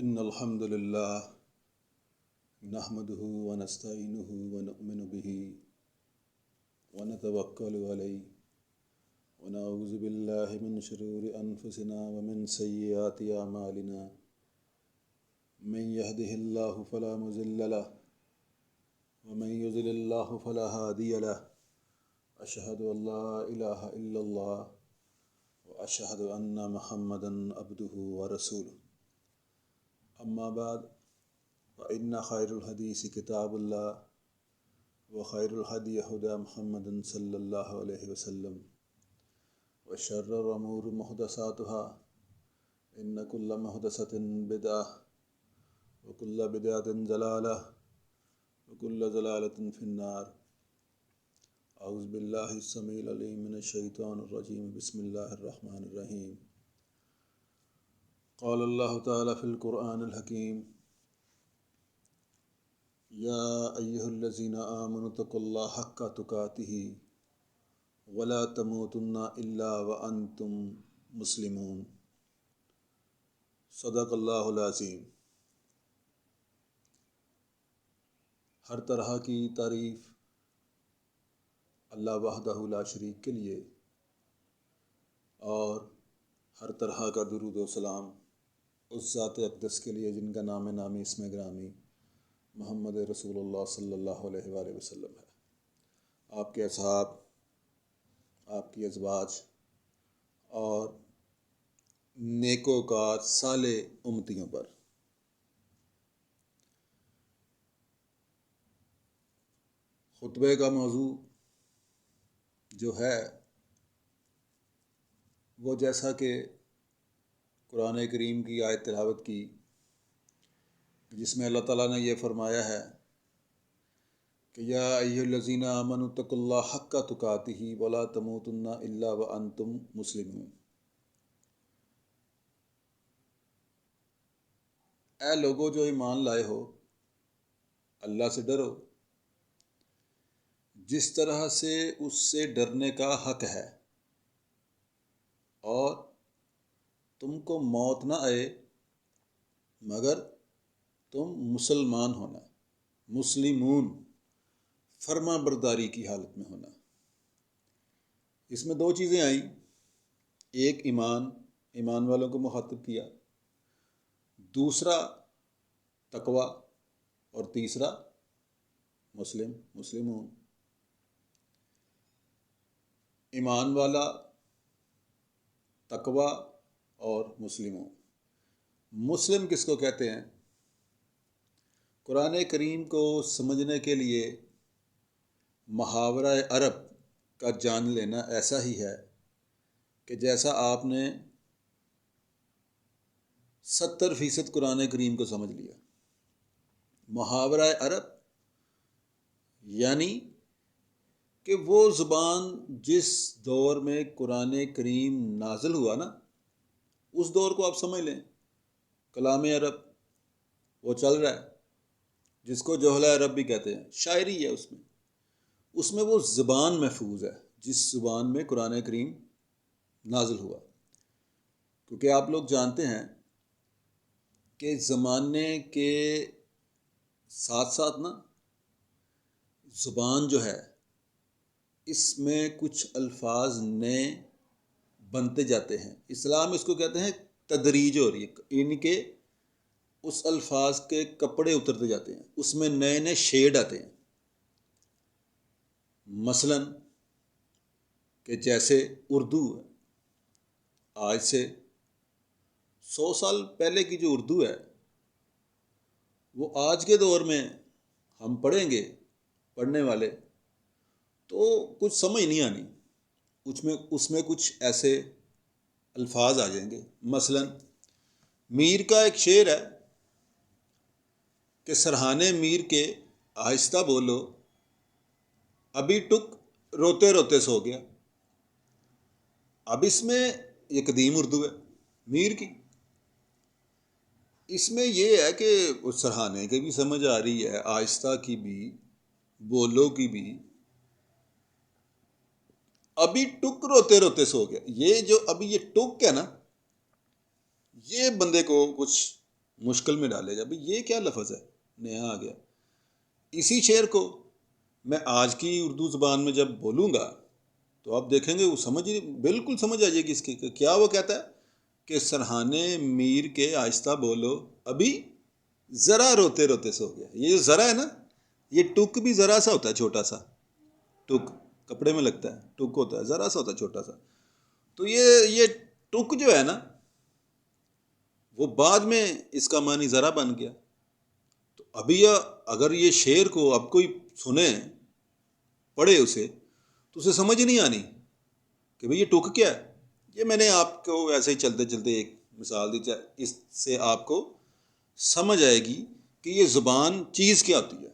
إن الحمد لله نحمده ونستعينه ونؤمن به ونتوكل عليه ونعوذ بالله من شرور أنفسنا ومن سيئات أعمالنا من يهده الله فلا مضل له ومن يضلل الله فلا هادي له أشهد أن لا إله إلا الله وأشهد أن محمدا عبده ورسوله أما بعد فإن خير الحديث كتاب الله وخير الهدي هدى محمد صلى الله عليه وسلم وشر الأمور محدثاتها إن كل محدثة بدعة وكل بدعة ضلالة وكل ضلالة في النار. أعوذ بالله السميع العليم من الشيطان الرجيم. بسم الله الرحمن الرحيم. قال الله تعالى في القرآن الحكيم: يا أيها الذين آمنوا اتقوا الله حق تقاته ولا تموتن إلا وأنتم مسلمون. صدق اللہ العظیم. ہر طرح کی تعریف اللہ وحدہ لا شریک کے لیے اور ہر طرح کا درود و سلام اس ذات اقدس کے لیے جن کا نام نامی اسم گرامی محمد رسول اللہ صلی اللہ علیہ وآلہ وسلم ہے. آپ کے اصحاب، آپ کی ازواج اور نیکوکار صالح امتیوں پر. خطبے کا موضوع جو ہے وہ جیسا کہ قرآن کریم کی آیت تلاوت کی، جس میں اللہ تعالیٰ نے یہ فرمایا ہے کہ یا ایھا الذین آمنوا اتقوا اللہ حق تقاتہ ولا تموتن الا وانتم مسلمون. اے لوگو جو ایمان لائے ہو، اللہ سے ڈرو جس طرح سے اس سے ڈرنے کا حق ہے، اور تم کو موت نہ آئے مگر تم مسلمان ہونا، مسلمون فرما برداری کی حالت میں ہونا. اس میں دو چیزیں آئیں، ایک ایمان والوں کو مخاطب کیا، دوسرا تقوی، اور تیسرا مسلمون. ایمان والا، تقوی اور مسلمون. مسلم کس کو کہتے ہیں؟ قرآن کریم کو سمجھنے کے لیے محاورہ عرب کا جان لینا ایسا ہی ہے کہ جیسا آپ نے 70% قرآن کریم کو سمجھ لیا. محاورہ عرب یعنی کہ وہ زبان جس دور میں قرآن کریم نازل ہوا نا، اس دور کو آپ سمجھ لیں. کلام عرب وہ چل رہا ہے، جس کو جوہلہ عرب بھی کہتے ہیں، شاعری ہے. اس میں وہ زبان محفوظ ہے جس زبان میں قرآن کریم نازل ہوا. کیونکہ آپ لوگ جانتے ہیں کہ زمانے کے ساتھ ساتھ نا زبان جو ہے اس میں کچھ الفاظ نئے بنتے جاتے ہیں. اسلام اس کو کہتے ہیں تدریج ہو رہی ہے، یعنی کہ اس الفاظ کے کپڑے اترتے جاتے ہیں، اس میں نئے نئے شیڈ آتے ہیں. مثلاً کہ جیسے اردو ہے، آج سے 100 سال پہلے کی جو اردو ہے وہ آج کے دور میں ہم پڑھیں گے، پڑھنے والے تو کچھ سمجھ نہیں آنی. اس میں کچھ ایسے الفاظ آ جائیں گے. مثلاً میر کا ایک شعر ہے کہ سرہانے میر کے آہستہ بولو، ابھی ٹک روتے روتے سو گیا. اب اس میں یہ قدیم اردو ہے میر کی. اس میں یہ ہے کہ اس سرہانے کی بھی سمجھ آ رہی ہے، آہستہ کی بھی، بولو کی بھی. ابھی ٹک روتے روتے سو گیا. یہ جو ابھی یہ ٹک ہے نا، یہ بندے کو کچھ مشکل میں ڈالے گا، بھئی یہ کیا لفظ ہے نیا آ گیا۔ اسی شعر کو میں آج کی اردو زبان میں جب بولوں گا تو آپ دیکھیں گے وہ بالکل سمجھ آ جائے گی اس کی کہ کیا وہ کہتا ہے کہ سرہانے میر کے آہستہ بولو ابھی ذرا روتے روتے سو گیا۔ یہ جو ذرا ہے نا، یہ ٹک بھی ذرا سا ہوتا ہے، چھوٹا سا ٹک کپڑے میں لگتا ہے، ٹک ہوتا ہے ذرا سا ہوتا ہے چھوٹا سا۔ تو یہ ٹک جو ہے نا وہ بعد میں اس کا معنی ذرا بن گیا۔ تو ابھی اگر یہ شعر کو اب کوئی سنے پڑھے اسے تو اسے سمجھ نہیں آنی کہ بھئی یہ ٹک کیا ہے۔ یہ میں نے آپ کو ایسے ہی چلتے چلتے ایک مثال دی، اس سے آپ کو سمجھ آئے گی کہ یہ زبان چیز کیا ہوتی ہے۔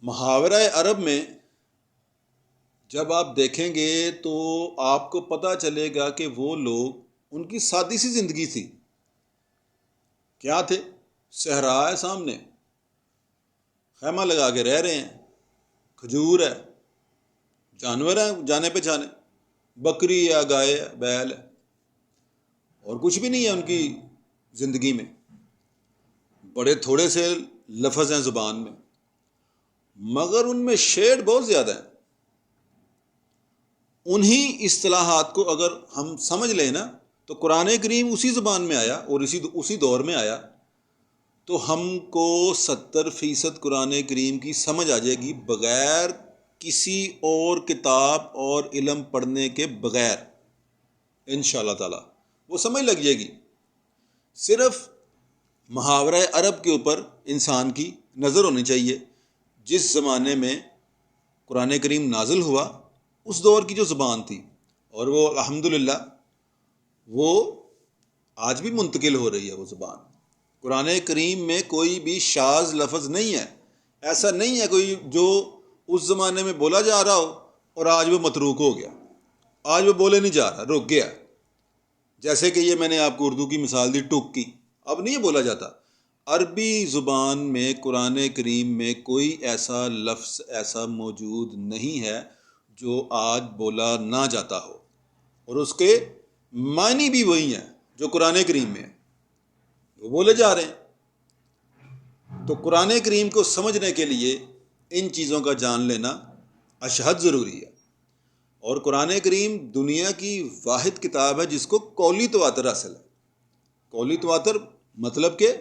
محاورہ عرب میں جب آپ دیکھیں گے تو آپ کو پتہ چلے گا کہ وہ لوگ، ان کی سادی سی زندگی تھی۔ کیا تھے؟ صحرا ہے سامنے، خیمہ لگا کے رہ رہے ہیں، کھجور ہے، جانور ہیں جانے پہ جانے، بکری یا گائے ہے، بیل ہے، اور کچھ بھی نہیں ہے ان کی زندگی میں۔ بڑے تھوڑے سے لفظ ہیں زبان میں، مگر ان میں شعر بہت زیادہ ہیں۔ انہی اصطلاحات کو اگر ہم سمجھ لیں نا تو قرآن کریم اسی زبان میں آیا اور اسی دور میں آیا، تو ہم کو 70% قرآن کریم کی سمجھ آ جائے گی بغیر کسی اور کتاب اور علم پڑھنے کے بغیر، انشاءاللہ تعالی وہ سمجھ لگ جائے گی۔ صرف محاورہ عرب کے اوپر انسان کی نظر ہونی چاہیے۔ جس زمانے میں قرآن کریم نازل ہوا اس دور کی جو زبان تھی، اور وہ الحمدللہ وہ آج بھی منتقل ہو رہی ہے وہ زبان۔ قرآن کریم میں کوئی بھی شاذ لفظ نہیں ہے، ایسا نہیں ہے کوئی جو اس زمانے میں بولا جا رہا ہو اور آج وہ متروک ہو گیا، آج وہ بولے نہیں جا رہا، رک گیا۔ جیسے کہ یہ میں نے آپ کو اردو کی مثال دی ٹک کی، اب نہیں بولا جاتا۔ عربی زبان میں قرآن کریم میں کوئی ایسا لفظ ایسا موجود نہیں ہے جو آج بولا نہ جاتا ہو، اور اس کے معنی بھی وہی ہیں جو قرآن کریم میں ہیں، وہ بولے جا رہے ہیں۔ تو قرآن کریم کو سمجھنے کے لیے ان چیزوں کا جان لینا اشہد ضروری ہے۔ اور قرآن کریم دنیا کی واحد کتاب ہے جس کو قولی تواتر حاصل ہے۔ قولی تواتر مطلب کہ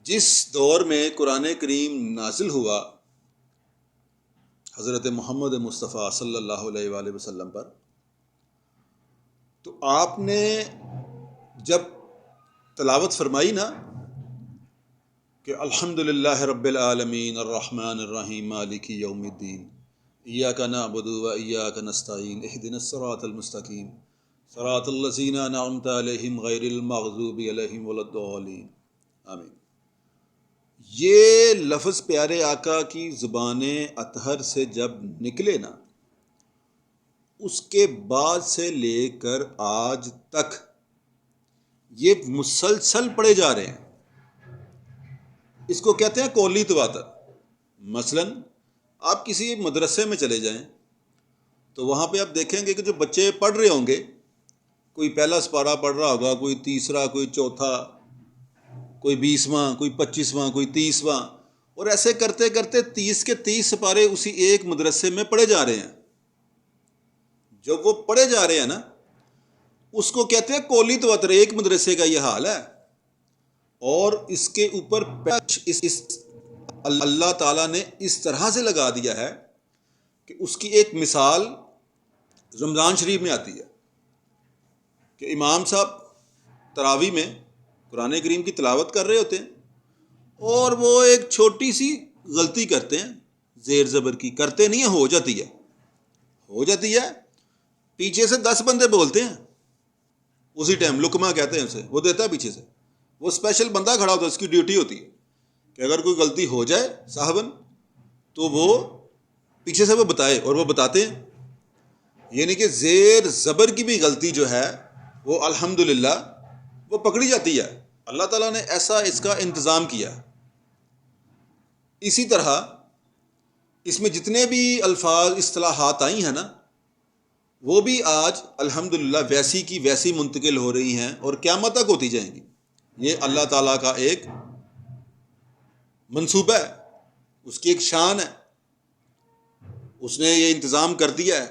جس دور میں قرآن کریم نازل ہوا حضرت محمد مصطفیٰ صلی اللہ علیہ وآلہ وسلم پر، تو آپ نے جب تلاوت فرمائی نا کہ الحمدللہ رب العالمین الرحمن الرحیم مالک یوم الدین ایاک نعبد و ایاک نستعین اہدنا الصراط المستقیم صراط الذین انعمت علیہم غیر المغضوب علیہم ولا الضالین، آمین۔ یہ لفظ پیارے آقا کی زبان اطہر سے جب نکلے نا، اس کے بعد سے لے کر آج تک یہ مسلسل پڑھے جا رہے ہیں۔ اس کو کہتے ہیں قولی تواتر۔ مثلا آپ کسی مدرسے میں چلے جائیں تو وہاں پہ آپ دیکھیں گے کہ جو بچے پڑھ رہے ہوں گے، کوئی پہلا سپارہ پڑھ رہا ہوگا، کوئی تیسرا، کوئی چوتھا، کوئی 20واں، کوئی 25واں، کوئی 30واں، اور ایسے کرتے کرتے 30 کے 30 سپارے اسی ایک مدرسے میں پڑھے جا رہے ہیں۔ جب وہ پڑھے جا رہے ہیں نا، اس کو کہتے ہیں قولی تواتر۔ ایک مدرسے کا یہ حال ہے، اور اس کے اوپر اللہ تعالیٰ نے اس طرح سے لگا دیا ہے کہ اس کی ایک مثال رمضان شریف میں آتی ہے کہ امام صاحب تراویح میں قرآن کریم کی تلاوت کر رہے ہوتے ہیں، اور وہ ایک چھوٹی سی غلطی کرتے ہیں، زیر زبر کی کرتے نہیں ہیں، ہو جاتی ہے، پیچھے سے 10 بندے بولتے ہیں اسی ٹائم، لقمہ کہتے ہیں اسے، وہ دیتا ہے پیچھے سے، وہ اسپیشل بندہ کھڑا ہوتا ہے، اس کی ڈیوٹی ہوتی ہے کہ اگر کوئی غلطی ہو جائے صاحبن تو وہ پیچھے سے وہ بتائے، اور وہ بتاتے ہیں۔ یعنی کہ زیر زبر کی بھی غلطی جو ہے وہ الحمدللہ وہ پکڑی جاتی ہے۔ اللہ تعالیٰ نے ایسا اس کا انتظام کیا۔ اسی طرح اس میں جتنے بھی الفاظ اصطلاحات آئی ہیں نا، وہ بھی آج الحمدللہ ویسی کی ویسی منتقل ہو رہی ہیں اور قیامت تک ہوتی جائیں گی. یہ اللہ تعالیٰ کا ایک منصوبہ ہے، اس کی ایک شان ہے، اس نے یہ انتظام کر دیا ہے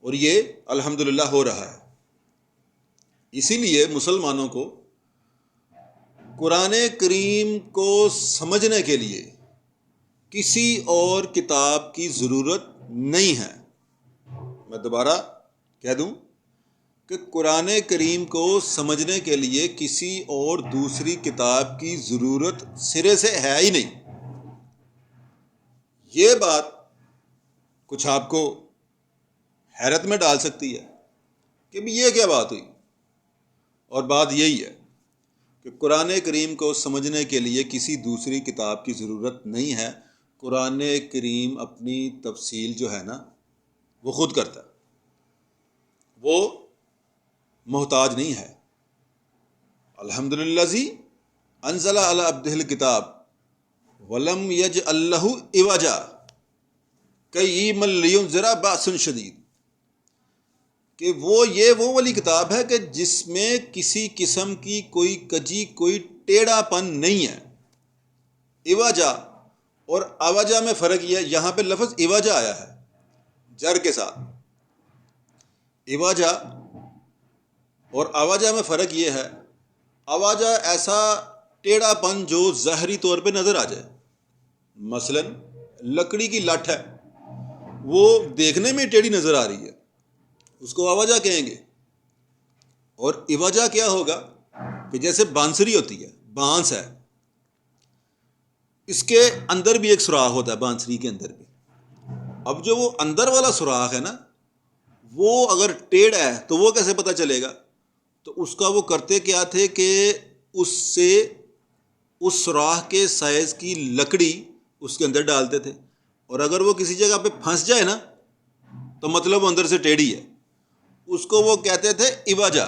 اور یہ الحمدللہ ہو رہا ہے. اسی لیے مسلمانوں کو قرآن کریم کو سمجھنے کے لیے کسی اور کتاب کی ضرورت نہیں ہے. میں دوبارہ کہہ دوں کہ قرآن کریم کو سمجھنے کے لیے کسی اور دوسری کتاب کی ضرورت سرے سے ہے ہی نہیں. یہ بات کچھ آپ کو حیرت میں ڈال سکتی ہے کہ بھی یہ کیا بات ہوئی، اور بات یہی ہے کہ قرآن کریم کو سمجھنے کے لیے کسی دوسری کتاب کی ضرورت نہیں ہے. قرآن کریم اپنی تفصیل جو ہے نا وہ خود کرتا ہے، وہ محتاج نہیں ہے. الحمدللہ زی انزل علی عبدہ الکتاب ولم یجعل لہ عوجا قیما لینذر بأسا شدید، کہ وہ والی کتاب ہے کہ جس میں کسی قسم کی کوئی کجی کوئی ٹیڑھا پن نہیں ہے. عوجا اور اوجا میں فرق یہ ہے، یہاں پہ لفظ عوجا آیا ہے جر کے ساتھ. عوجا اور اوجا میں فرق یہ ہے، اوجا ایسا ٹیڑھا پن جو ظاہری طور پہ نظر آ جائے. مثلا لکڑی کی لٹ ہے، وہ دیکھنے میں ٹیڑھی نظر آ رہی ہے، اس کو اوجا کہیں گے. اور عوجا کیا ہوگا کہ جیسے بانسری ہوتی ہے، بانس ہے، اس کے اندر بھی ایک سوراخ ہوتا ہے، بانسری کے اندر بھی. اب جو وہ اندر والا سوراخ ہے نا، وہ اگر ٹیڑھ ہے تو وہ کیسے پتہ چلے گا؟ تو اس کا وہ کرتے کیا تھے کہ اس سے اس سوراخ کے سائز کی لکڑی اس کے اندر ڈالتے تھے، اور اگر وہ کسی جگہ پہ پھنس جائے نا تو مطلب وہ اندر سے ٹیڑھی ہے. اس کو وہ کہتے تھے عوجا.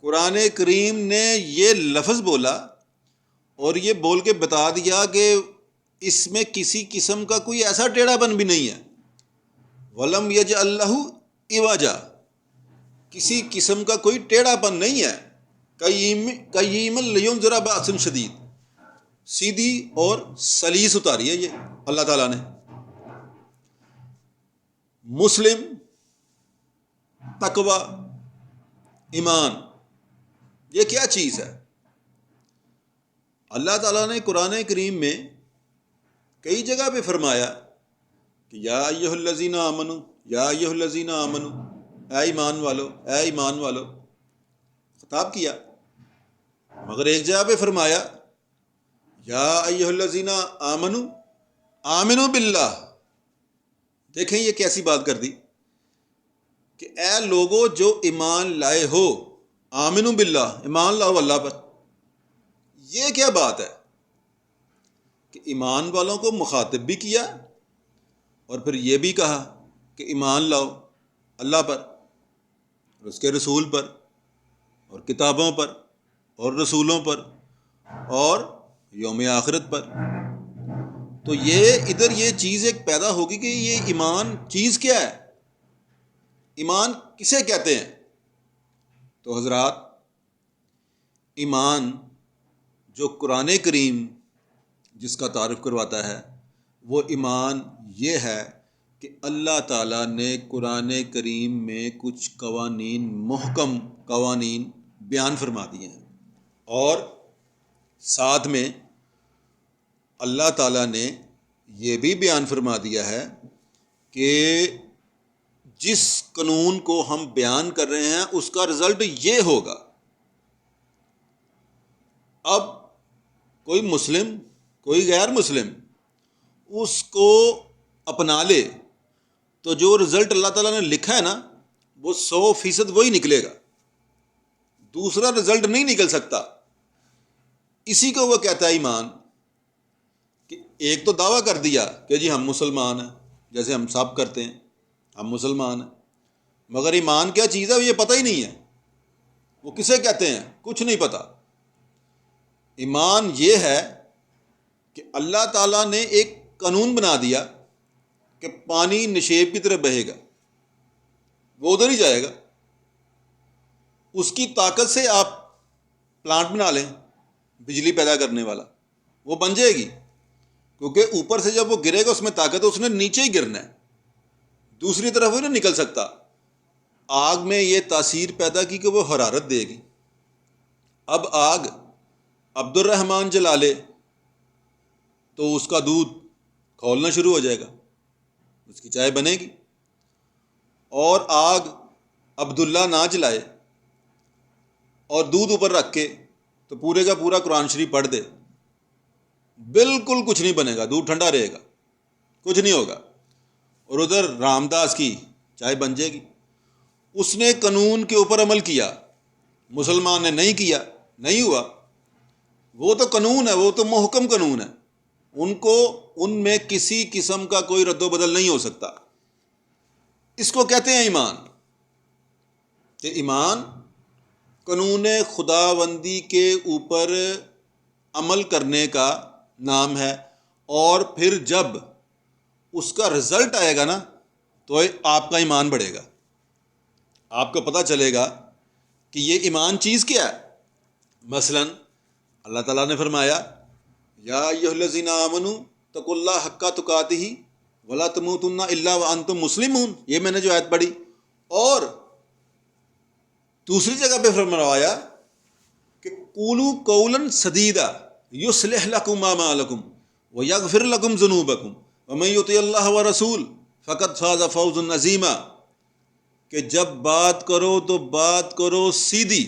قرآن کریم نے یہ لفظ بولا اور یہ بول کے بتا دیا کہ اس میں کسی قسم کا کوئی ایسا ٹیڑھا پن بھی نہیں ہے. ولم یجعل لہ عوجا، کسی قسم کا کوئی ٹیڑھا پن نہیں ہے. قیما لینذر بأسا شدید، سیدھی اور سلیس اتاری ہے یہ اللہ تعالیٰ نے. مسلم، تقوی، ایمان، یہ کیا چیز ہے؟ اللہ تعالیٰ نے قرآن کریم میں کئی جگہ پہ فرمایا کہ یا ایھا الذین آمنوا، یا ایھا الذین آمنوا، اے ایمان والو، اے ایمان والو، خطاب کیا. مگر ایک جگہ پہ فرمایا یا ایھا الذین آمنوا آمنوا باللہ. دیکھیں یہ کیسی بات کر دی کہ اے لوگو جو ایمان لائے ہو، آمنوا باللہ، ایمان لاؤ اللہ پر. یہ کیا بات ہے کہ ایمان والوں کو مخاطب بھی کیا اور پھر یہ بھی کہا کہ ایمان لاؤ اللہ پر اور اس کے رسول پر اور کتابوں پر اور رسولوں پر اور یوم آخرت پر. تو یہ ادھر یہ چیز ایک پیدا ہوگی کہ یہ ایمان چیز کیا ہے، ایمان کسے کہتے ہیں؟ تو حضرات، ایمان جو قرآن کریم جس کا تعارف کرواتا ہے، وہ ایمان یہ ہے کہ اللہ تعالیٰ نے قرآن کریم میں کچھ قوانین، محکم قوانین بیان فرما دیے ہیں، اور ساتھ میں اللہ تعالیٰ نے یہ بھی بیان فرما دیا ہے کہ جس قانون کو ہم بیان کر رہے ہیں اس کا رزلٹ یہ ہوگا. اب کوئی مسلم، کوئی غیر مسلم اس کو اپنا لے تو جو رزلٹ اللہ تعالیٰ نے لکھا ہے نا وہ 100% وہی نکلے گا، دوسرا رزلٹ نہیں نکل سکتا. اسی کو وہ کہتا ہے ایمان. کہ ایک تو دعویٰ کر دیا کہ جی ہم مسلمان ہیں، جیسے ہم سب کرتے ہیں، ہم مسلمان ہیں، مگر ایمان کیا چیز ہے یہ پتہ ہی نہیں ہے. وہ کسے کہتے ہیں؟ کچھ نہیں پتہ. ایمان یہ ہے کہ اللہ تعالیٰ نے ایک قانون بنا دیا کہ پانی نشیب کی طرح بہے گا، وہ ادھر ہی جائے گا. اس کی طاقت سے آپ پلانٹ بنا لیں بجلی پیدا کرنے والا، وہ بن جائے گی، کیونکہ اوپر سے جب وہ گرے گا اس میں طاقت ہے، اس نے نیچے ہی گرنا ہے، دوسری طرف وہ نہیں نکل سکتا. آگ میں یہ تاثیر پیدا کی کہ وہ حرارت دے گی. اب آگ عبد الرحمن جلا لے تو اس کا دودھ کھولنا شروع ہو جائے گا، اس کی چائے بنے گی. اور آگ عبداللہ نہ جلائے اور دودھ اوپر رکھ کے تو پورے کا پورا قرآن شریف پڑھ دے، بالکل کچھ نہیں بنے گا، دودھ ٹھنڈا رہے گا، کچھ نہیں ہوگا. اور ادھر رام داس کی چائے بن جائے گی. اس نے قانون کے اوپر عمل کیا، مسلمان نے نہیں کیا، نہیں ہوا. وہ تو قانون ہے، وہ تو محکم قانون ہے، ان کو ان میں کسی قسم کا کوئی رد و بدل نہیں ہو سکتا. اس کو کہتے ہیں ایمان. کہ ایمان قانون خداوندی کے اوپر عمل کرنے کا نام ہے. اور پھر جب اس کا رزلٹ آئے گا نا تو آپ کا ایمان بڑھے گا، آپ کو پتہ چلے گا کہ یہ ایمان چیز کیا ہے. مثلا اللہ تعالیٰ نے فرمایا یا ایھا الذین آمنوا اتقوا اللہ حق تقاتہ ولا تموتن الا وانتم مسلمون. یہ میں نے جو آیت پڑھی. اور دوسری جگہ پہ فرمایا کہ قولوا قولا سدیدا یصلح لکم اعمالکم ویغفر لکم ذنوبکم ومن یطع اللہ ورسول فقد فاز فوزا عظیما. کہ جب بات کرو تو بات کرو سیدھی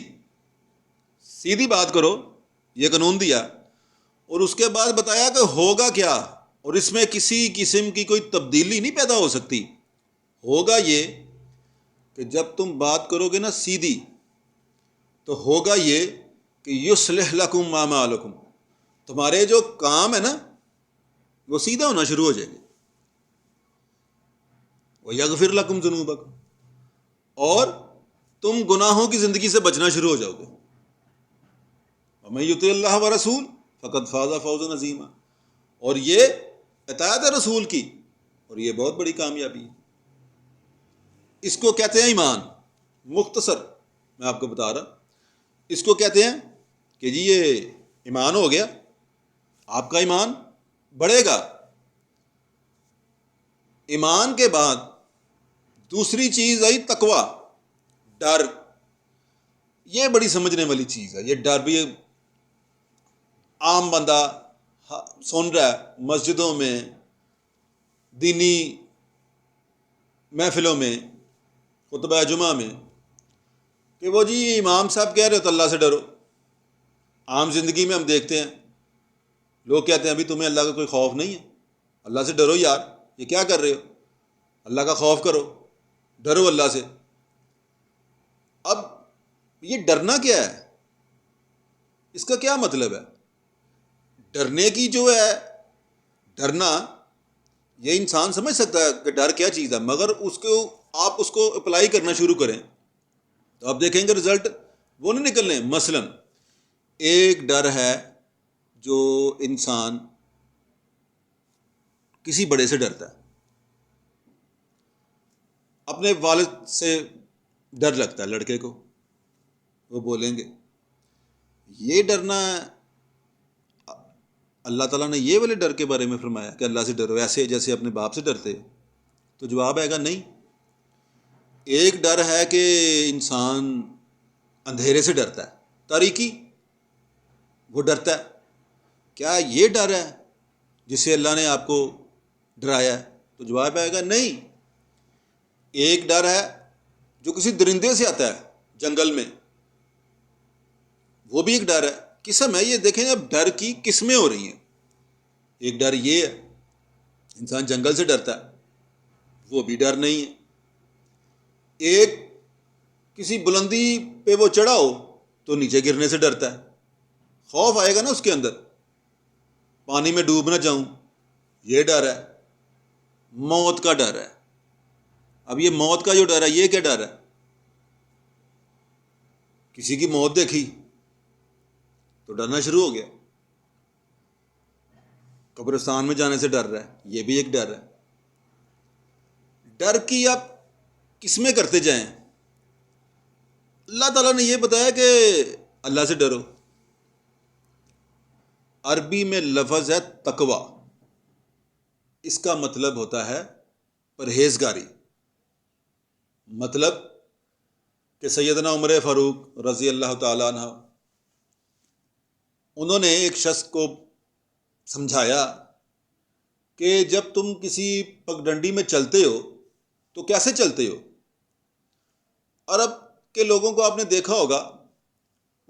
سیدھی بات کرو، یہ قانون دیا. اور اس کے بعد بتایا کہ ہوگا کیا، اور اس میں کسی قسم کی کوئی تبدیلی نہیں پیدا ہو سکتی. ہوگا یہ کہ جب تم بات کرو گے نا سیدھی تو ہوگا یہ کہ یصلح لکم اعمالکم، تمہارے جو کام ہے نا وہ سیدھا ہونا شروع ہو جائیں گے. ویغفر لکم ذنوبکم، اور تم گناہوں کی زندگی سے بچنا شروع ہو جاؤ گے. ومن یطع اللہ ورسول فقد فاز فوزا عظیما. اور یہ اطاعت ہے رسول کی، اور یہ بہت بڑی کامیابی ہے. اس کو کہتے ہیں ایمان. مختصر میں آپ کو بتا رہا، اس کو کہتے ہیں کہ جی یہ ایمان ہو گیا، آپ کا ایمان بڑھے گا. ایمان کے بعد دوسری چیز آئی تقوی، ڈر. یہ بڑی سمجھنے والی چیز ہے. یہ ڈر بھی عام بندہ سن رہا ہے مسجدوں میں، دینی محفلوں میں، خطبہ جمعہ میں، کہ وہ جی امام صاحب کہہ رہے ہو تو اللہ سے ڈرو. عام زندگی میں ہم دیکھتے ہیں لوگ کہتے ہیں ابھی تمہیں اللہ کا کوئی خوف نہیں ہے، اللہ سے ڈرو یار، یہ کیا کر رہے ہو، اللہ کا خوف کرو، ڈرو اللہ سے. اب یہ ڈرنا کیا ہے، اس کا کیا مطلب ہے؟ ڈرنے کی جو ہے، ڈرنا یہ انسان سمجھ سکتا ہے کہ ڈر کیا چیز ہے، مگر اس کو آپ اس کو اپلائی کرنا شروع کریں تو آپ دیکھیں گے رزلٹ وہ نہیں نکلنے. مثلا ایک ڈر ہے جو انسان کسی بڑے سے ڈرتا ہے، اپنے والد سے ڈر لگتا ہے لڑکے کو، وہ بولیں گے یہ ڈرنا ہے. اللہ تعالیٰ نے یہ والے ڈر کے بارے میں فرمایا کہ اللہ سے ڈرو ایسے جیسے اپنے باپ سے ڈرتے ہو، تو جواب آئے گا نہیں. ایک ڈر ہے کہ انسان اندھیرے سے ڈرتا ہے، تاریکی وہ ڈرتا ہے. کیا یہ ڈر ہے جس سے اللہ نے آپ کو ڈرایا ہے؟ تو جواب آئے گا نہیں. ایک ڈر ہے جو کسی درندے سے آتا ہے جنگل میں، وہ بھی ایک ڈر ہے. قسم ہے یہ، دیکھیں اب ڈر کی قسمیں ہو رہی ہیں. ایک ڈر یہ ہے انسان جنگل سے ڈرتا ہے، وہ بھی ڈر نہیں ہے. ایک کسی بلندی پہ وہ چڑھا ہو تو نیچے گرنے سے ڈرتا ہے، خوف آئے گا نا اس کے اندر، پانی میں ڈوب نہ جاؤں، یہ ڈر ہے. موت کا ڈر ہے. اب یہ موت کا جو ڈر ہے یہ کیا ڈر ہے؟ کسی کی موت دیکھی تو ڈرنا شروع ہو گیا. قبرستان میں جانے سے ڈر رہا ہے، یہ بھی ایک ڈر ہے. ڈر کی اب قسمیں کرتے جائیں. اللہ تعالیٰ نے یہ بتایا کہ اللہ سے ڈرو. عربی میں لفظ ہے تقوی. اس کا مطلب ہوتا ہے پرہیزگاری. مطلب کہ سیدنا عمر فاروق رضی اللہ تعالیٰ عنہ انہوں نے ایک شخص کو سمجھایا کہ جب تم کسی پگڈنڈی میں چلتے ہو تو کیسے چلتے ہو. عرب کے لوگوں کو آپ نے دیکھا ہوگا،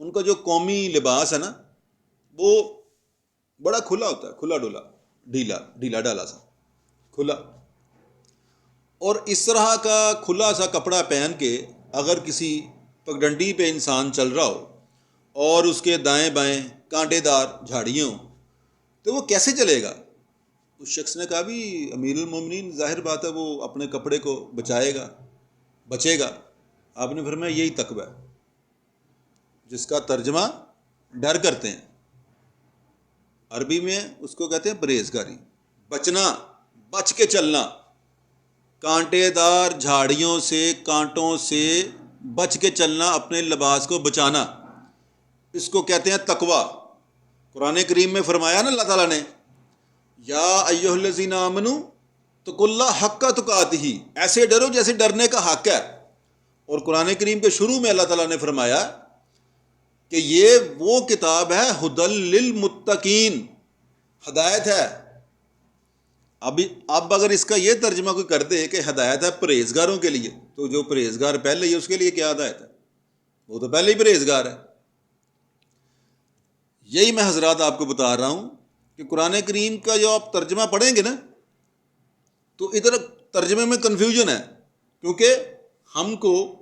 ان کا جو قومی لباس ہے نا وہ بڑا کھلا ہوتا ہے، کھلا ڈولا، ڈھیلا ڈالا سا کھلا. اور اس طرح کا کھلا سا کپڑا پہن کے اگر کسی پگڈنڈی پہ انسان چل رہا ہو اور اس کے دائیں بائیں کانٹے دار جھاڑیاں ہوں تو وہ کیسے چلے گا؟ اس شخص نے کہا بھی امیر المومنین ظاہر بات ہے وہ اپنے کپڑے کو بچے گا. آپ نے فرمایا یہی تقوی ہے، جس کا ترجمہ ڈر کرتے ہیں. عربی میں اس کو کہتے ہیں پرہیزگاری. بچنا، بچ کے چلنا، کانٹے دار جھاڑیوں سے، کانٹوں سے بچ کے چلنا، اپنے لباس کو بچانا، اس کو کہتے ہیں تقوی. قرآن کریم میں فرمایا نا اللہ تعالیٰ نے یا ایھا الذین آمنوا اتقوا اللہ حق تقاتہ، ایسے ڈرو جیسے ڈرنے کا حق ہے. اور قرآن کریم کے شروع میں اللہ تعالیٰ نے فرمایا کہ یہ وہ کتاب ہے ھدی للمتقین، ہدایت ہے. اب اگر اس کا یہ ترجمہ کوئی کر دے کہ ہدایت ہے پرہیزگاروں کے لیے، تو جو پرہیزگار پہلے ہی اس کے لیے کیا ہدایت ہے؟ وہ تو پہلے ہی پرہیزگار ہے. یہی میں حضرات آپ کو بتا رہا ہوں کہ قرآن کریم کا جو آپ ترجمہ پڑھیں گے نا تو ادھر ترجمے میں کنفیوژن ہے، کیونکہ ہم کو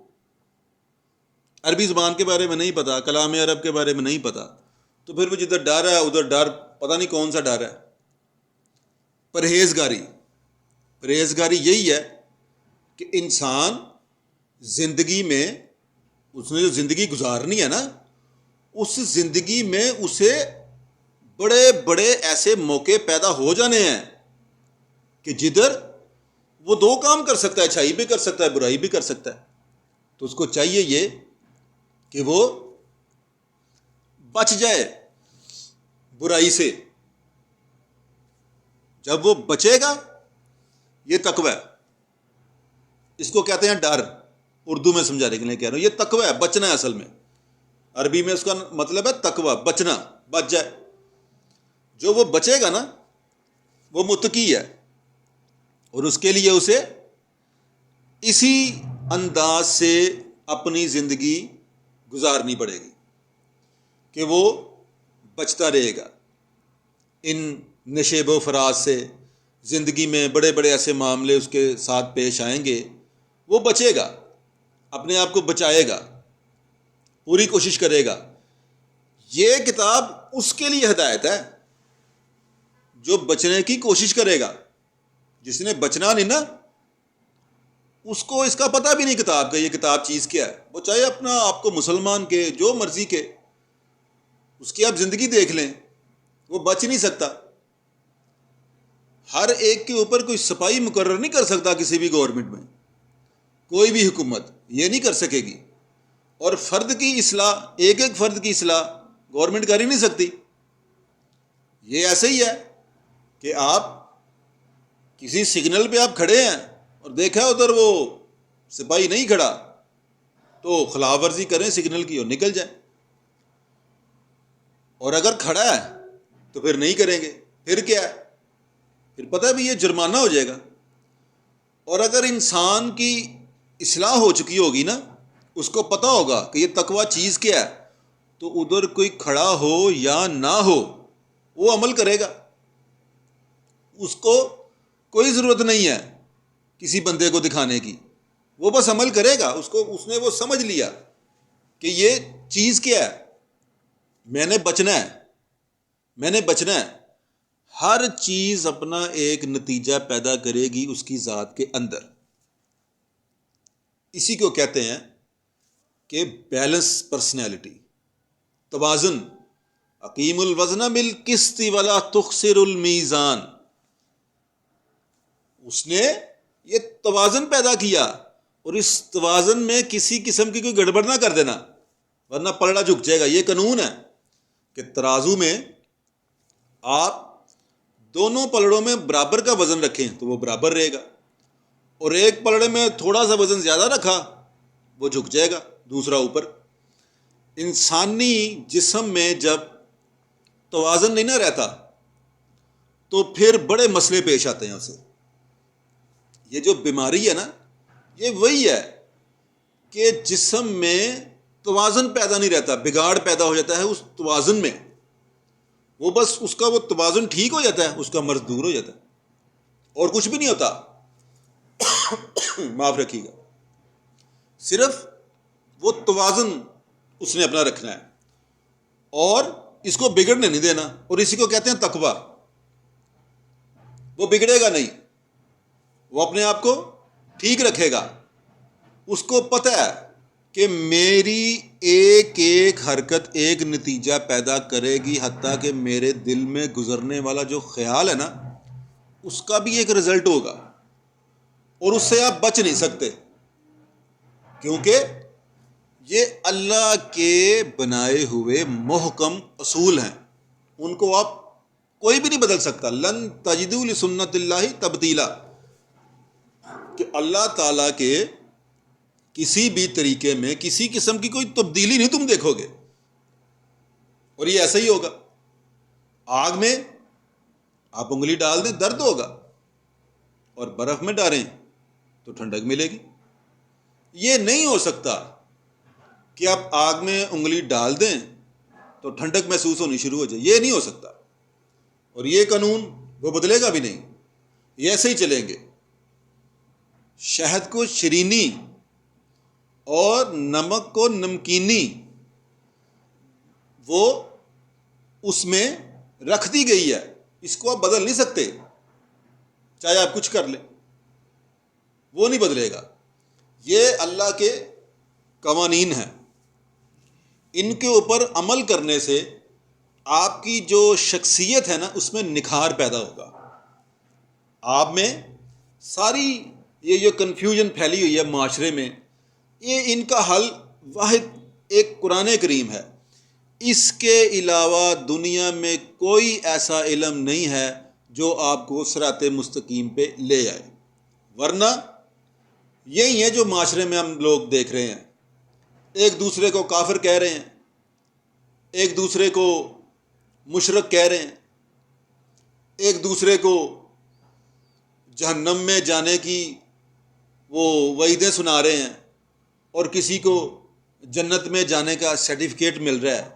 عربی زبان کے بارے میں نہیں پتا، کلام عرب کے بارے میں نہیں پتا، تو پھر وہ جدھر ڈر ہے ادھر ڈر پتہ نہیں کون سا ڈر ہے. پرہیزگاری یہی ہے کہ انسان زندگی میں اس نے جو زندگی گزارنی ہے نا، اس زندگی میں اسے بڑے بڑے ایسے موقع پیدا ہو جانے ہیں کہ جدھر وہ دو کام کر سکتا ہے، اچھائی بھی کر سکتا ہے، برائی بھی کر سکتا ہے. تو اس کو چاہیے یہ کہ وہ بچ جائے برائی سے. جب وہ بچے گا، یہ تقوی ہے. اس کو کہتے ہیں ڈر. اردو میں سمجھانے کے لیے کہہ رہا ہوں، یہ تقوی ہے، بچنا ہے. اصل میں عربی میں اس کا مطلب ہے تقوی، بچنا، بچ جائے. جو وہ بچے گا نا وہ متقی ہے، اور اس کے لیے اسے اسی انداز سے اپنی زندگی گزارنی پڑے گی کہ وہ بچتا رہے گا ان نشیب و فراز سے. زندگی میں بڑے بڑے ایسے معاملے اس کے ساتھ پیش آئیں گے، وہ بچے گا، اپنے آپ کو بچائے گا، پوری کوشش کرے گا. یہ کتاب اس کے لیے ہدایت ہے جو بچنے کی کوشش کرے گا. جس نے بچنا نہیں نا، اس کو اس کا پتہ بھی نہیں کتاب کا، یہ کتاب چیز کیا ہے. وہ چاہے اپنا آپ کو مسلمان کے جو مرضی کے اس کی آپ زندگی دیکھ لیں، وہ بچ نہیں سکتا. ہر ایک کے اوپر کوئی سپاہی مقرر نہیں کر سکتا کسی بھی گورنمنٹ میں. کوئی بھی حکومت یہ نہیں کر سکے گی. اور فرد کی اصلاح، ایک ایک فرد کی اصلاح گورنمنٹ کر ہی نہیں سکتی. یہ ایسے ہی ہے کہ آپ کسی سگنل پہ آپ کھڑے ہیں اور دیکھا ادھر وہ سپاہی نہیں کھڑا تو خلاف ورزی کریں سگنل کی اور نکل جائیں. اور اگر کھڑا ہے تو پھر نہیں کریں گے. پھر کیا ہے؟ پھر پتہ بھی یہ جرمانہ ہو جائے گا. اور اگر انسان کی اصلاح ہو چکی ہوگی نا، اس کو پتہ ہوگا کہ یہ تقوی چیز کیا ہے، تو ادھر کوئی کھڑا ہو یا نہ ہو وہ عمل کرے گا. اس کو کوئی ضرورت نہیں ہے کسی بندے کو دکھانے کی، وہ بس عمل کرے گا. اس نے وہ سمجھ لیا کہ یہ چیز کیا ہے، میں نے بچنا ہے. ہر چیز اپنا ایک نتیجہ پیدا کرے گی اس کی ذات کے اندر. اسی کو کہتے ہیں کہ بیلنس پرسنالٹی، توازن. اقیم الوزن بالقسط ولا تخسر المیزان. اس نے یہ توازن پیدا کیا اور اس توازن میں کسی قسم کی کوئی گڑبڑ نہ کر دینا، ورنہ پلڑا جھک جائے گا۔ یہ قانون ہے کہ ترازو میں آپ دونوں پلڑوں میں برابر کا وزن رکھیں تو وہ برابر رہے گا، اور ایک پلڑے میں تھوڑا سا وزن زیادہ رکھا وہ جھک جائے گا، دوسرا اوپر۔ انسانی جسم میں جب توازن نہیں نہ رہتا تو پھر بڑے مسئلے پیش آتے ہیں اسے۔ یہ جو بیماری ہے نا، یہ وہی ہے کہ جسم میں توازن پیدا نہیں رہتا، بگاڑ پیدا ہو جاتا ہے اس توازن میں۔ وہ بس اس کا وہ توازن ٹھیک ہو جاتا ہے، اس کا مرض دور ہو جاتا ہے، اور کچھ بھی نہیں ہوتا۔ معاف رکھیے گا، صرف وہ توازن اس نے اپنا رکھنا ہے اور اس کو بگڑنے نہیں دینا، اور اسی کو کہتے ہیں تقویٰ۔ وہ بگڑے گا نہیں، وہ اپنے آپ کو ٹھیک رکھے گا۔ اس کو پتہ ہے کہ میری ایک ایک حرکت ایک نتیجہ پیدا کرے گی، حتیٰ کہ میرے دل میں گزرنے والا جو خیال ہے نا، اس کا بھی ایک رزلٹ ہوگا، اور اس سے آپ بچ نہیں سکتے، کیونکہ یہ اللہ کے بنائے ہوئے محکم اصول ہیں، ان کو آپ کوئی بھی نہیں بدل سکتا۔ لن تجدوا لسنت اللہ تبدیلا، کہ اللہ تعالیٰ کے کسی بھی طریقے میں کسی قسم کی کوئی تبدیلی نہیں تم دیکھو گے، اور یہ ایسا ہی ہوگا۔ آگ میں آپ انگلی ڈال دیں درد ہوگا، اور برف میں ڈالیں تو ٹھنڈک ملے گی۔ یہ نہیں ہو سکتا کہ آپ آگ میں انگلی ڈال دیں تو ٹھنڈک محسوس ہونی شروع ہو جائے، یہ نہیں ہو سکتا، اور یہ قانون وہ بدلے گا بھی نہیں، یہ ایسے ہی چلیں گے۔ شہد کو شرینی اور نمک کو نمکینی وہ اس میں رکھ دی گئی ہے، اس کو آپ بدل نہیں سکتے، چاہے آپ کچھ کر لیں، وہ نہیں بدلے گا۔ یہ اللہ کے قوانین ہیں، ان کے اوپر عمل کرنے سے آپ کی جو شخصیت ہے نا، اس میں نکھار پیدا ہوگا۔ آپ میں ساری یہ جو کنفیوژن پھیلی ہوئی ہے معاشرے میں، یہ ان کا حل واحد ایک قرآن کریم ہے۔ اس کے علاوہ دنیا میں کوئی ایسا علم نہیں ہے جو آپ کو صراط مستقیم پہ لے آئے، ورنہ یہی ہے جو معاشرے میں ہم لوگ دیکھ رہے ہیں، ایک دوسرے کو کافر کہہ رہے ہیں، ایک دوسرے کو مشرک کہہ رہے ہیں، ایک دوسرے کو جہنم میں جانے کی وہ وعیدیں سنا رہے ہیں، اور کسی کو جنت میں جانے کا سرٹیفکیٹ مل رہا ہے۔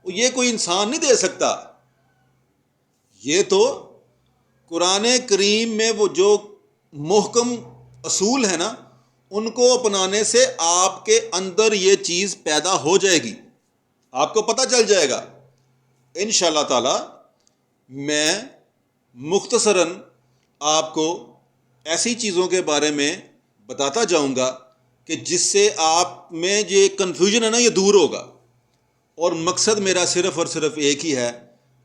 یہ کوئی انسان نہیں دے سکتا، یہ تو قرآن کریم میں وہ جو محکم اصول ہیں نا، ان کو اپنانے سے آپ کے اندر یہ چیز پیدا ہو جائے گی، آپ کو پتہ چل جائے گا۔ انشاءاللہ تعالی میں مختصراً آپ کو ایسی چیزوں کے بارے میں بتاتا جاؤں گا کہ جس سے آپ میں یہ کنفیوژن ہے نا، یہ دور ہوگا، اور مقصد میرا صرف اور صرف ایک ہی ہے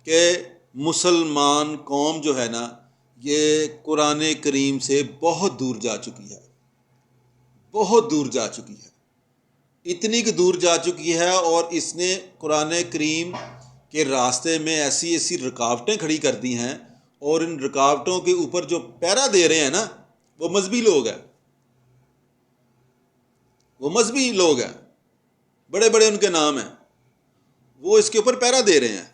کہ مسلمان قوم جو ہے نا، یہ قرآن کریم سے بہت دور جا چکی ہے، بہت دور جا چکی ہے، اتنی کہ دور جا چکی ہے، اور اس نے قرآن کریم کے راستے میں ایسی ایسی رکاوٹیں کھڑی کر دی ہیں، اور ان رکاوٹوں کے اوپر جو پہرا دے رہے ہیں نا، وہ مذہبی لوگ ہیں، وہ مذہبی لوگ ہیں، بڑے بڑے ان کے نام ہیں، وہ اس کے اوپر پہرا دے رہے ہیں،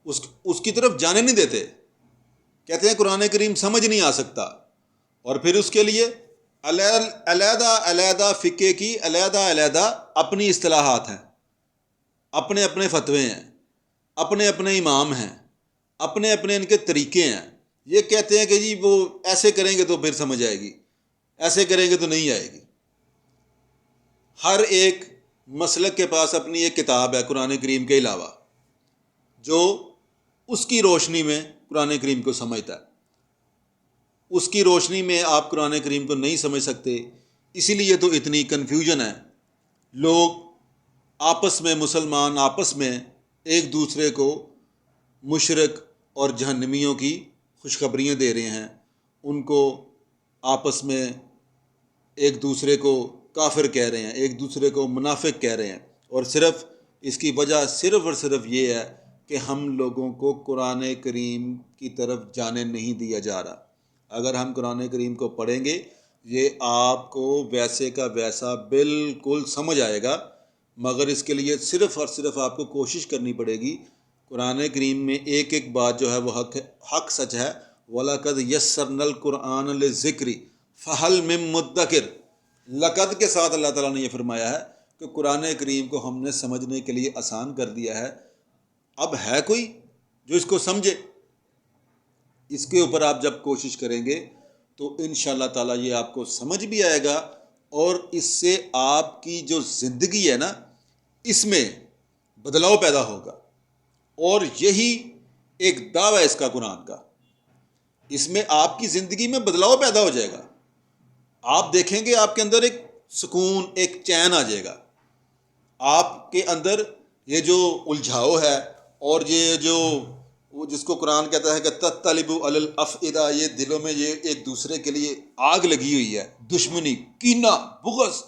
اس کی طرف جانے نہیں دیتے، کہتے ہیں قرآن کریم سمجھ نہیں آ سکتا، اور پھر اس کے لیے علیحدہ علیحدہ فقہ کی علیحدہ علیحدہ اپنی اصطلاحات ہیں، اپنے اپنے فتوے ہیں، اپنے اپنے امام ہیں، اپنے اپنے ان کے طریقے ہیں۔ یہ کہتے ہیں کہ جی وہ ایسے کریں گے تو پھر سمجھ آئے گی، ایسے کریں گے تو نہیں آئے گی۔ ہر ایک مسلک کے پاس اپنی ایک کتاب ہے قرآن کریم کے علاوہ، جو اس کی روشنی میں قرآن کریم کو سمجھتا ہے۔ اس کی روشنی میں آپ قرآن کریم کو نہیں سمجھ سکتے، اسی لیے تو اتنی کنفیوژن ہے۔ لوگ آپس میں، مسلمان آپس میں ایک دوسرے کو مشرک اور جہنمیوں کی خوشخبریاں دے رہے ہیں، ان کو آپس میں ایک دوسرے کو کافر کہہ رہے ہیں، ایک دوسرے کو منافق کہہ رہے ہیں، اور صرف اس کی وجہ صرف اور صرف یہ ہے کہ ہم لوگوں کو قرآن کریم کی طرف جانے نہیں دیا جا رہا۔ اگر ہم قرآن کریم کو پڑھیں گے، یہ آپ کو ویسے کا ویسا بالکل سمجھ آئے گا، مگر اس کے لیے صرف اور صرف آپ کو کوشش کرنی پڑے گی۔ قرآن کریم میں ایک ایک بات جو ہے وہ حق سچ ہے۔ وَلَقَدْ يَسَّرْنَا الْقُرْآنَ لِلذِّكْرِ فَهَلْ مِن مُدَّكِرٍ۔ لقد کے ساتھ اللہ تعالیٰ نے یہ فرمایا ہے کہ قرآن کریم کو ہم نے سمجھنے کے لیے آسان کر دیا ہے، اب ہے کوئی جو اس کو سمجھے؟ اس کے اوپر آپ جب کوشش کریں گے تو انشاءاللہ تعالیٰ یہ آپ کو سمجھ بھی آئے گا، اور اس سے آپ کی جو زندگی ہے نا، اس میں بدلاؤ پیدا ہوگا۔ اور یہی ایک دعویٰ ہے اس کا، قرآن کا، اس میں آپ کی زندگی میں بدلاؤ پیدا ہو جائے گا۔ آپ دیکھیں گے آپ کے اندر ایک سکون، ایک چین آ جائے گا۔ آپ کے اندر یہ جو الجھاؤ ہے، اور یہ جو جس کو قرآن کہتا ہے کہ تطلب علی الافئدہ، یہ دلوں میں یہ ایک دوسرے کے لیے آگ لگی ہوئی ہے، دشمنی، کینہ، بغض،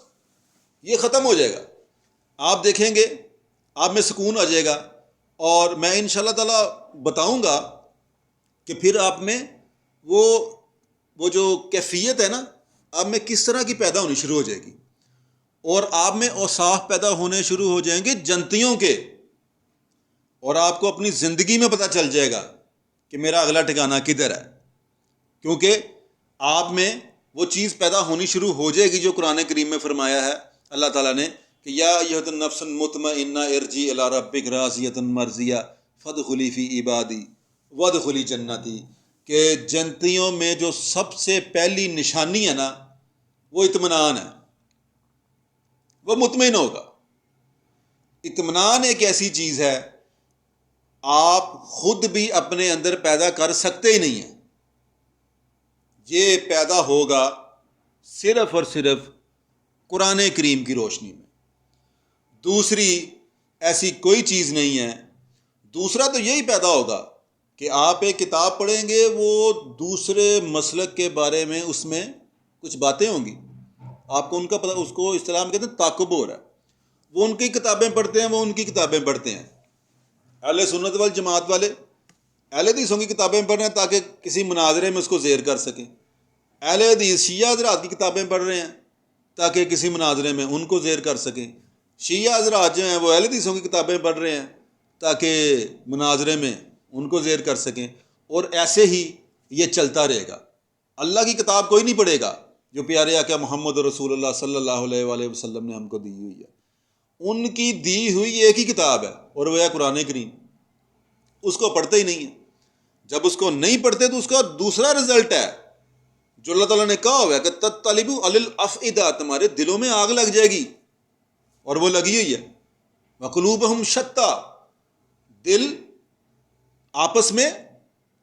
یہ ختم ہو جائے گا۔ آپ دیکھیں گے آپ میں سکون آ جائے گا، اور میں انشاءاللہ تعالیٰ بتاؤں گا کہ پھر آپ میں وہ جو کیفیت ہے نا، آپ میں کس طرح کی پیدا ہونی شروع ہو جائے گی، اور آپ میں اوصاف پیدا ہونے شروع ہو جائیں گے جنتیوں کے، اور آپ کو اپنی زندگی میں پتہ چل جائے گا کہ میرا اگلا ٹھکانہ کدھر ہے، کیونکہ آپ میں وہ چیز پیدا ہونی شروع ہو جائے گی جو قرآن کریم میں فرمایا ہے اللہ تعالیٰ نے کہ یا ایھا النفس المطمئنہ ارجعی الی ربک راضیۃ مرضیہ فادخلی فی عبادی وادخلی جنتی، کہ جنتیوں میں جو سب سے پہلی نشانی ہے نا، وہ اطمینان ہے، وہ مطمئن ہوگا۔ اطمینان ایک ایسی چیز ہے آپ خود بھی اپنے اندر پیدا کر سکتے ہی نہیں ہیں، یہ پیدا ہوگا صرف اور صرف قرآن کریم کی روشنی میں، دوسری ایسی کوئی چیز نہیں ہے۔ دوسرا تو یہی پیدا ہوگا کہ آپ ایک کتاب پڑھیں گے، وہ دوسرے مسلک کے بارے میں اس میں کچھ باتیں ہوں گی، آپ کو ان کا پتہ، اس کو اصطلاح میں کہتے ہیں تکبر ہے، وہ ان کی کتابیں پڑھتے ہیں، وہ ان کی کتابیں پڑھتے ہیں۔ اہل سنت والجماعت والے اہل حدیثوں کی کتابیں پڑھ رہے ہیں تاکہ کسی مناظرے میں اس کو زیر کر سکیں، اہل حدیث شیعہ حضرات کی کتابیں پڑھ رہے ہیں تاکہ کسی مناظرے میں ان کو زیر کر سکیں، شیعہ حضرات جو ہیں وہ اہل حدیثوں کی کتابیں پڑھ رہے ہیں تاکہ مناظرے میں ان کو زیر کر سکیں، اور ایسے ہی یہ چلتا رہے گا۔ اللہ کی کتاب کوئی نہیں پڑھے گا جو پیارے آقا محمد رسول اللہ صلی اللہ علیہ وآلہ وسلم نے ہم کو دی ہوئی ہے۔ ان کی دی ہوئی ایک ہی کتاب ہے، اور وہ ہے قرآن کریم، اس کو پڑھتے ہی نہیں ہیں۔ جب اس کو نہیں پڑھتے تو اس کا دوسرا رزلٹ ہے جو اللہ تعالیٰ نے کہا ہوا ہے کہ تطلب علی الافئدہ، تمہارے دلوں میں آگ لگ جائے گی، اور وہ لگی ہوئی ہے۔ وقلوبہم شتیٰ، دل آپس میں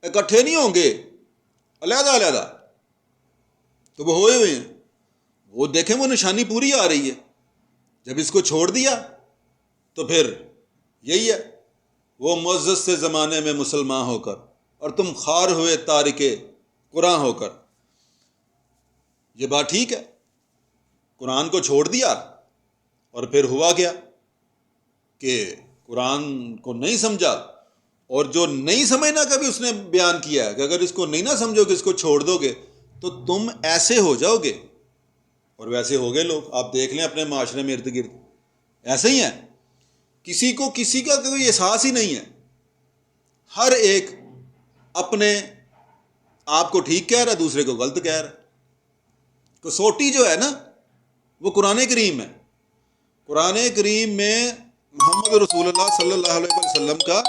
اکٹھے نہیں ہوں گے، علیحدہ علیحدہ، تو وہ ہوئے ہوئے ہیں۔ وہ دیکھیں وہ نشانی پوری آ رہی ہے، جب اس کو چھوڑ دیا تو پھر یہی ہے، وہ معزز سے زمانے میں مسلمان ہو کر اور تم خوار ہوئے تارک قرآن ہو کر۔ یہ بات ٹھیک ہے، قرآن کو چھوڑ دیا، اور پھر ہوا کیا کہ قرآن کو نہیں سمجھا، اور جو نہیں سمجھنا کا بھی اس نے بیان کیا ہے کہ اگر اس کو نہیں نہ سمجھو کہ اس کو چھوڑ دو گے تو تم ایسے ہو جاؤ گے، اور ویسے ہو گئے لوگ۔ آپ دیکھ لیں اپنے معاشرے میں ارد گرد ایسے ہی ہیں، کسی کو کسی کا کوئی احساس ہی نہیں ہے، ہر ایک اپنے آپ کو ٹھیک کہہ رہا ہے، دوسرے کو غلط کہہ رہا ہے۔ کسوٹی جو ہے نا وہ قرآن کریم ہے۔ قرآن کریم میں محمد رسول اللہ صلی اللہ علیہ وسلم کا